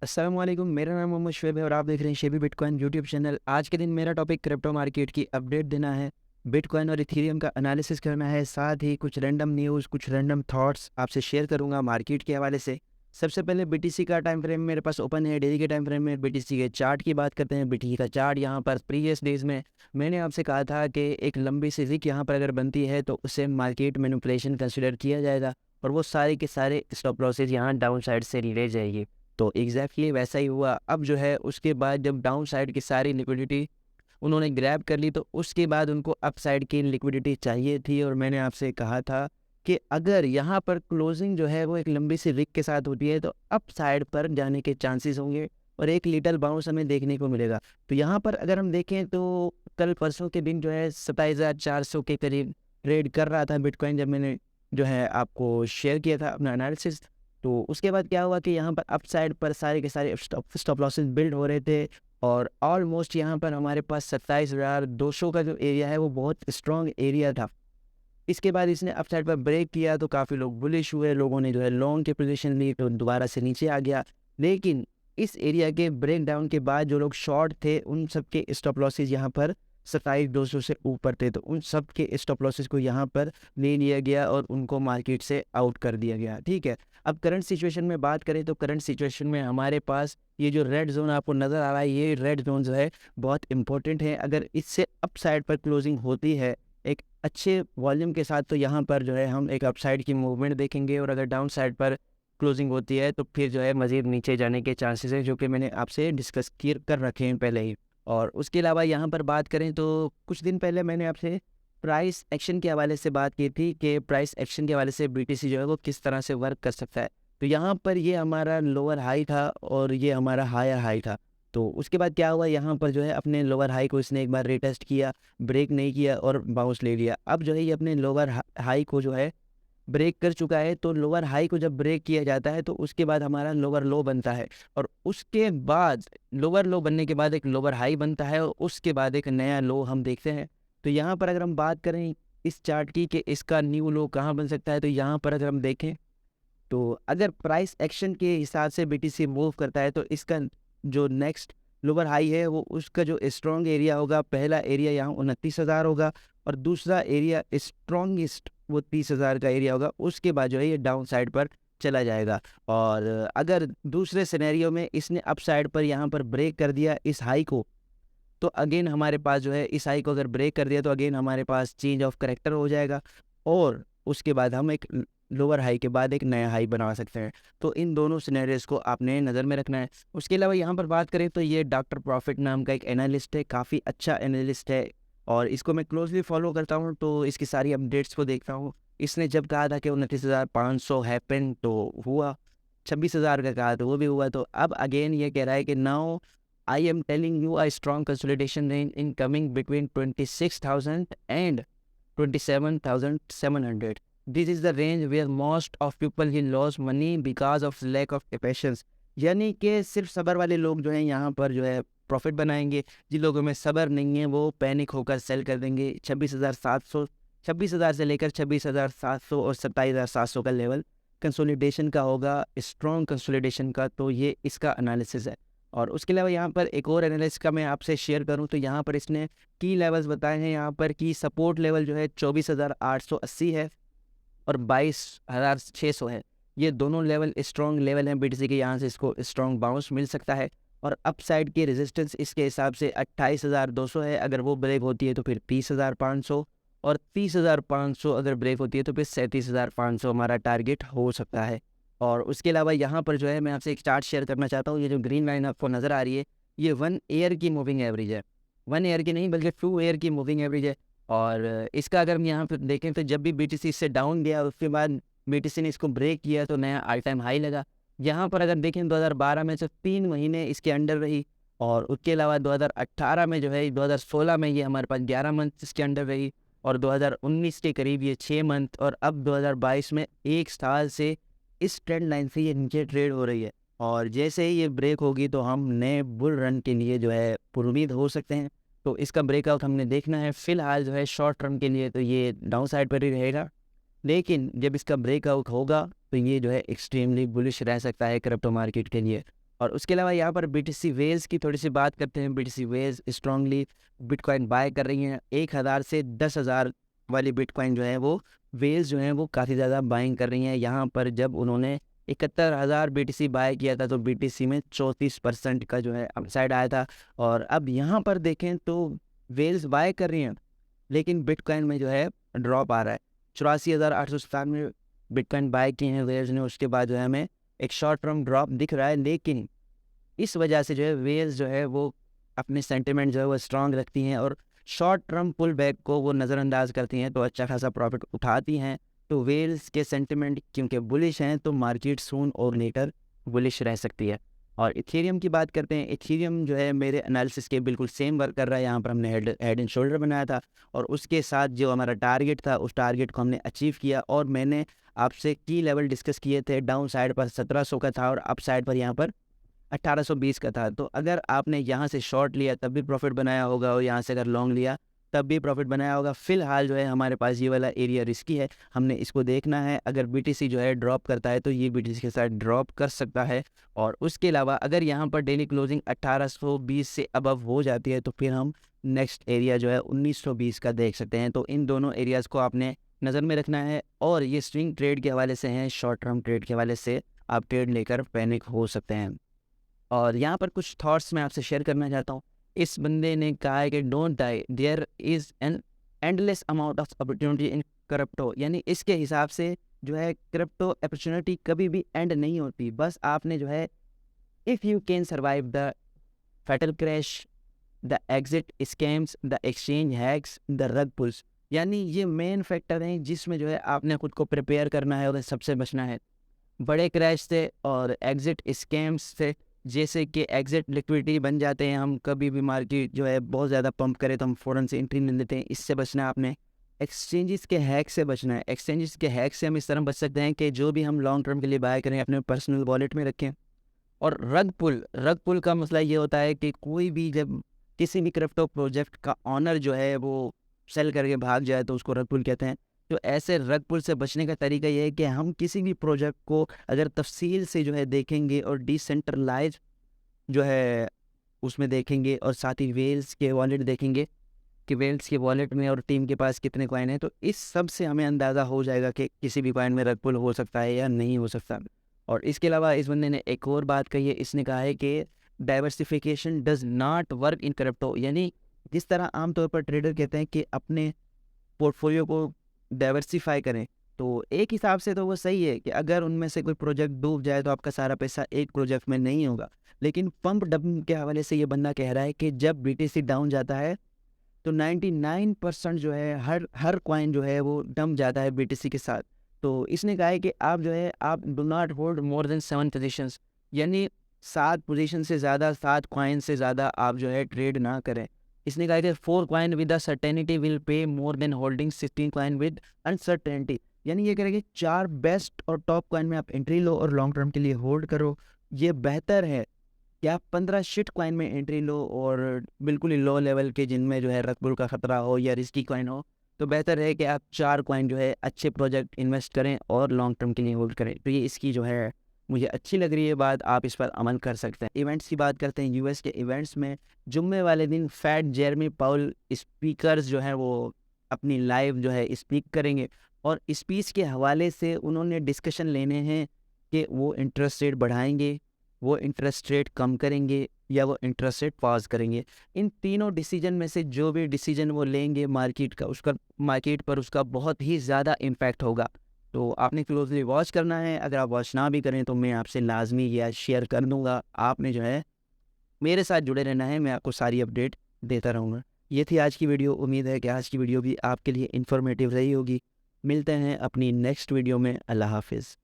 अस्सलाम वालेकुम, मेरा नाम मोहम्मद शुएब है और आप देख रहे हैं शेबी बिटकॉइन यूट्यूब चैनल। आज के दिन मेरा टॉपिक क्रिप्टो मार्केट की अपडेट देना है, बिटकॉइन और इथेरियम का एनालिसिस करना है, साथ ही कुछ रैंडम न्यूज़, कुछ रैंडम थॉट्स आपसे शेयर करूंगा मार्केट के हवाले से। सबसे पहले बीटीसी का टाइम फ्रेम मेरे पास ओपन है, डेली के टाइम फ्रेम में बीटीसी के चार्ट की बात करते हैं। बीटीसी का चार्ट यहाँ पर प्रीवियस डेज में मैंने आपसे कहा था कि एक लंबी सी विक यहाँ पर अगर बनती है तो उसे मार्केट मैनिपुलेशन कंसिडर किया जाएगा और वो सारे के सारे स्टॉप लॉसेज यहाँ डाउन साइड से ले जाएगी। तो एग्जैक्टली वैसा ही हुआ। अब जो है उसके बाद जब डाउन साइड की सारी लिक्विडिटी उन्होंने ग्रैब कर ली तो उसके बाद उनको अप साइड की लिक्विडिटी चाहिए थी और मैंने आपसे कहा था कि अगर यहाँ पर क्लोजिंग जो है वो एक लंबी सी विक के साथ होती है तो अप साइड पर जाने के चांसेस होंगे और एक लिटल बाउंस हमें देखने को मिलेगा। तो यहाँ पर अगर हम देखें तो कल परसों के दिन जो है 27,400 के करीब ट्रेड कर रहा था बिटकॉइन, जब मैंने जो है आपको शेयर किया था अपना एनालिसिस। तो उसके बाद क्या हुआ कि यहाँ पर अप साइड पर सारे के सारे स्टॉप लॉसेस बिल्ड हो रहे थे और ऑलमोस्ट यहाँ पर हमारे पास 27,200 का जो एरिया है वो बहुत स्ट्रॉन्ग एरिया था। इसके बाद इसने अप साइड पर ब्रेक किया तो काफ़ी लोग बुलिश हुए, लोगों ने जो है लॉन्ग की पोजीशन ली तो दोबारा से नीचे आ गया। लेकिन इस एरिया के ब्रेक डाउन के बाद जो लोग शॉर्ट थे उन सब के स्टॉप लॉसेज यहाँ पर 27,200 से ऊपर थे, तो उन सब के स्टॉप लॉसेज को यहाँ पर ले लिया गया और उनको मार्केट से आउट कर दिया गया। ठीक है, अब करंट सिचुएशन में बात करें तो करंट सिचुएशन में हमारे पास ये जो रेड जोन आपको नज़र आ रहा है, ये रेड जोन जो है बहुत इंपॉर्टेंट है। अगर इससे अप साइड पर क्लोजिंग होती है एक अच्छे वॉल्यूम के साथ तो यहाँ पर जो है हम एक अपसाइड की मूवमेंट देखेंगे और अगर डाउन साइड पर क्लोजिंग होती है तो फिर जो है मज़ीद नीचे जाने के चांसेस है, जो कि मैंने आपसे डिस्कस कर रखे हैं पहले ही। और उसके अलावा यहाँ पर बात करें तो कुछ दिन पहले मैंने आपसे प्राइस एक्शन के हवाले से बात की थी कि प्राइस एक्शन के हवाले से बीटीसी जो है वो किस तरह से वर्क कर सकता है। तो यहाँ पर ये हमारा लोअर हाई था और ये हमारा हायर हाई था। तो उसके बाद क्या हुआ, यहाँ पर जो है अपने लोअर हाई को इसने एक बार रिटेस्ट किया, ब्रेक नहीं किया और बाउंस ले लिया। अब जो है ये अपने लोअर हाई को जो है ब्रेक कर चुका है। तो लोअर हाई को जब ब्रेक किया जाता है तो उसके बाद हमारा लोअर लो बनता है और उसके बाद लोअर लो बनने के बाद एक लोअर हाई बनता है और उसके बाद एक नया लो हम देखते हैं। तो यहाँ पर अगर हम बात करें इस चार्ट की कि इसका न्यू लो कहाँ बन सकता है, तो यहाँ पर अगर हम देखें तो अगर प्राइस एक्शन के हिसाब से बीटीसी मूव करता है तो इसका जो नेक्स्ट लोअर हाई है वो उसका जो स्ट्रॉन्ग एरिया होगा, पहला एरिया यहाँ 29,000 होगा और दूसरा एरिया स्ट्रॉन्गेस्ट वो 30,000 का एरिया होगा। उसके बाद जो है ये डाउन साइड पर चला जाएगा। और अगर दूसरे सिनेरियो में इसने अप साइड पर यहाँ पर ब्रेक कर दिया इस हाई को, तो अगेन हमारे पास जो है इस हाई को अगर ब्रेक कर दिया तो अगेन हमारे पास चेंज ऑफ करेक्टर हो जाएगा और उसके बाद हम एक लोअर हाई के बाद एक नया हाई बना सकते हैं। तो इन दोनों सिनेरियोस को आपने नज़र में रखना है। उसके अलावा यहाँ पर बात करें तो ये डॉक्टर प्रॉफिट नाम का एक एनालिस्ट है, काफ़ी अच्छा एनालिस्ट है और इसको मैं क्लोजली फॉलो करता हूँ तो इसकी सारी अपडेट्स को देखता हूँ। इसने जब कहा था कि 29,500 हैपन तो हुआ, 26,000 का कहा तो वो भी हुआ। तो अब अगेन ये कह रहा है कि now I am telling you a strong consolidation range in coming between 26,000 and 27,700. This is the range where most of people will lose money because of lack of patience. यानी कि सिर्फ सब्र वाले लोग जो हैं यहाँ पर जो है प्रॉफिट बनाएंगे, जिन लोगों में सब्र नहीं है वो पैनिक होकर सेल कर देंगे। 26,700, 26,000 से लेकर 26,700 और 27,700 का लेवल कंसोलिडेशन का होगा, स्ट्रॉन्ग कंसोलिडेशन का। तो ये इसका एनालिसिस है। और उसके अलावा यहाँ पर एक और एनालिसिस का मैं आपसे शेयर करूँ तो यहाँ पर इसने की लेवल्स बताए हैं। यहाँ पर की सपोर्ट लेवल जो है 24,880 है और 22,600 है। ये दोनों लेवल स्ट्रॉन्ग लेवल हैं बीटीसी के, यहाँ से इसको स्ट्रॉन्ग बाउंस मिल सकता है। और अपसाइड की रेजिस्टेंस इसके हिसाब से 28,200 है, अगर वो ब्रेक होती है तो फिर 30,500 और 30,500 अगर ब्रेक होती है तो फिर 37,500 हमारा टारगेट हो सकता है। और उसके अलावा यहाँ पर जो है मैं आपसे एक चार्ट शेयर करना चाहता हूँ। ये जो ग्रीन लाइन आपको नज़र आ रही है ये 1 ईयर की मूविंग एवरेज है, 1 ईयर की नहीं बल्कि 2 ईयर की मूविंग एवरेज है। और इसका अगर हम यहाँ पर देखें तो जब भी बीटीसी इससे डाउन गया उसके बाद बीटीसी ने इसको ब्रेक किया तो नया ऑल टाइम हाई लगा। यहाँ पर अगर देखें 2012 में सिर्फ 3 महीने इसके अंडर रही और उसके अलावा 2018 में जो है 2016 में ये हमारे पास 11 मंथ इसके अंडर रही और 2019 के करीब ये 6 मंथ और अब 2022 में 1 साल से इस ट्रेंड लाइन से ये नीचे ट्रेड हो रही है। और जैसे ही ये ब्रेक होगी तो हम नए बुल रन के लिए जो है पुरुमीद हो सकते हैं। तो इसका ब्रेकआउट हमने देखना है। फिलहाल जो है शॉर्ट टर्म के लिए तो ये डाउन साइड पर ही रहेगा, लेकिन जब इसका ब्रेकआउट होगा तो ये जो है एक्सट्रीमली बुलिश रह सकता है क्रिप्टो मार्केट के लिए। और उसके अलावा यहाँ पर बीटीसी वेल्स की थोड़ी सी बात करते हैं। BTC whales strongly bitcoin buy कर रही हैं। 1000 से 10,000 वाली बिटकॉइन जो है वो वेल्स जो हैं वो काफ़ी ज़्यादा बाइंग कर रही हैं। यहाँ पर जब उन्होंने 71,000 बीटीसी बाय किया था तो बीटीसी में 34% का जो है अपसाइड आया था। और अब यहाँ पर देखें तो वेल्स बाय कर रही हैं, लेकिन बिटकॉइन में जो है ड्रॉप आ रहा है। 84,897 बिटकॉइन बाय किए हैं वेल्स ने, उसके बाद जो है हमें एक शॉर्ट टर्म ड्रॉप दिख रहा है। लेकिन इस वजह से जो है वेल्स जो है वो अपने सेंटिमेंट जो है वो स्ट्रांग रखती हैं और शॉर्ट टर्म पुल बैक को वो नज़रअंदाज करती हैं, तो अच्छा खासा प्रॉफिट उठाती हैं। तो वेल्स के सेंटिमेंट क्योंकि बुलिश हैं तो मार्केट सून और लेटर बुलिश रह सकती है। और इथेरियम की बात करते हैं। इथेरियम जो है मेरे एनालिसिस के बिल्कुल सेम वर्क कर रहा है। यहाँ पर हमने हेड एंड शोल्डर बनाया था और उसके साथ जो हमारा टारगेट था उस टारगेट को हमने अचीव किया। और मैंने आपसे की लेवल डिस्कस किए थे, डाउन साइड पर 1700 का था और अप साइड पर यहाँ पर 1820 का था। तो अगर आपने यहाँ से शॉर्ट लिया तब भी प्रॉफिट बनाया होगा और यहाँ से अगर लॉन्ग लिया तब भी प्रॉफिट बनाया होगा। फिलहाल जो है हमारे पास ये वाला एरिया रिस्की है, हमने इसको देखना है। अगर बीटीसी जो है ड्रॉप करता है तो ये बीटीसी के साथ ड्रॉप कर सकता है। और उसके अलावा अगर यहाँ पर डेली क्लोजिंग 1820 से अबव हो जाती है तो फिर हम नेक्स्ट एरिया जो है 1920 का देख सकते हैं। तो इन दोनों एरियाज़ को आपने नज़र में रखना है। और ये स्विंग ट्रेड के हवाले से हैं, शॉर्ट टर्म ट्रेड के हवाले से आप ट्रेड लेकर पैनिक हो सकते हैं। और यहाँ पर कुछ थॉट्स मैं आपसे शेयर करना चाहता हूँ। इस बंदे ने कहा है कि don't die, there is an endless amount of opportunity in crypto. यानी इसके हिसाब से जो है क्रिप्टो अपॉर्चुनिटी कभी भी एंड नहीं होती। बस आपने जो है if you can survive the fatal crash, the exit scams, the exchange hacks, the rug pulls, यानी ये मेन फैक्टर हैं जिसमें जो है आपने खुद को प्रिपेयर करना है और सबसे बचना है बड़े क्रैश से और एग्जिट स्कैम्स से। जैसे कि एग्जिट लिक्विडिटी बन जाते हैं, हम कभी भी मार्केट जो है बहुत ज़्यादा पंप करे तो हम फ़ौरन से एंट्री नहीं लेते हैं, इससे बचना है आपने। एक्सचेंजेस के हैक से बचना है। एक्सचेंजेस के हैक से हम इस तरह बच सकते हैं कि जो भी हम लॉन्ग टर्म के लिए बाय करें अपने पर्सनल वॉलेट में रखें। और रग पुल का मसला ये होता है कि कोई भी जब किसी भी क्रिप्टो प्रोजेक्ट का ऑनर जो है वो सेल करके भाग जाए तो उसको रग पुल कहते हैं। तो ऐसे रग पुल से बचने का तरीका ये है कि हम किसी भी प्रोजेक्ट को अगर तफसील से जो है देखेंगे और डिसेंट्रलाइज जो है उसमें देखेंगे और साथ ही वेल्स के वॉलेट देखेंगे कि वेल्स के वॉलेट में और टीम के पास कितने कॉइन हैं, तो इस सब से हमें अंदाज़ा हो जाएगा कि किसी भी कॉइन में रग पुल हो सकता है या नहीं हो सकता। और इसके अलावा इस बंदे ने एक और बात कही है, इसने कहा है कि diversification does not work in crypto. यानी जिस तरह आमतौर पर ट्रेडर कहते हैं कि अपने पोर्टफोलियो को डाइवर्सिफाई करें, तो एक हिसाब से तो वो सही है कि अगर उनमें से कोई प्रोजेक्ट डूब जाए तो आपका सारा पैसा एक प्रोजेक्ट में नहीं होगा। लेकिन पंप डंप के हवाले से ये बंदा कह रहा है कि जब बीटीसी डाउन जाता है तो 99% जो है हर कॉइन जो है वो डंप जाता है बीटीसी के साथ। तो इसने कहा है कि आप जो है आप do not hold more than 7 positions, यानी 7 पोजीशन से ज़्यादा, 7 कॉइन से ज़्यादा आप जो है ट्रेड ना करें। इसने कहा कि 4 coin with a certainty will pay more than holding 16 coin with uncertainty. यानी ये कह रहे हैं कि 4 बेस्ट और टॉप कॉइन में आप एंट्री लो और लॉन्ग टर्म के लिए होल्ड करो। ये बेहतर है कि आप 15 शिट कॉइन में एंट्री लो और बिल्कुल ही लो लेवल के जिनमें जो है रग पुल का खतरा हो या रिस्की कॉइन हो, तो बेहतर है कि आप 4 कॉइन जो है अच्छे प्रोजेक्ट इन्वेस्ट करें और लॉन्ग टर्म के लिए होल्ड करें। तो ये इसकी जो है मुझे अच्छी लग रही है बात, आप इस पर अमल कर सकते हैं। इवेंट्स की बात करते हैं। यूएस के इवेंट्स में जुम्मे वाले दिन फैट जेरमी पाउल स्पीकर्स जो हैं वो अपनी लाइव जो है स्पीक करेंगे और स्पीच के हवाले से उन्होंने डिस्कशन लेने हैं कि वो इंटरेस्ट रेट बढ़ाएंगे, वो इंटरेस्ट रेट कम करेंगे या वो इंटरेस्ट रेट पॉज करेंगे। इन तीनों डिसीजन में से जो भी डिसीजन वो लेंगे मार्केट पर उसका बहुत ही ज़्यादा इम्पैक्ट होगा। तो आपने क्लोजली वॉच करना है। अगर आप वॉच ना भी करें तो मैं आपसे लाजमी या शेयर कर दूंगा। आपने जो है मेरे साथ जुड़े रहना है, मैं आपको सारी अपडेट देता रहूँगा। ये थी आज की वीडियो। उम्मीद है कि आज की वीडियो भी आपके लिए इन्फॉर्मेटिव रही होगी। मिलते हैं अपनी नेक्स्ट वीडियो में। अल्लाह हाफिज़।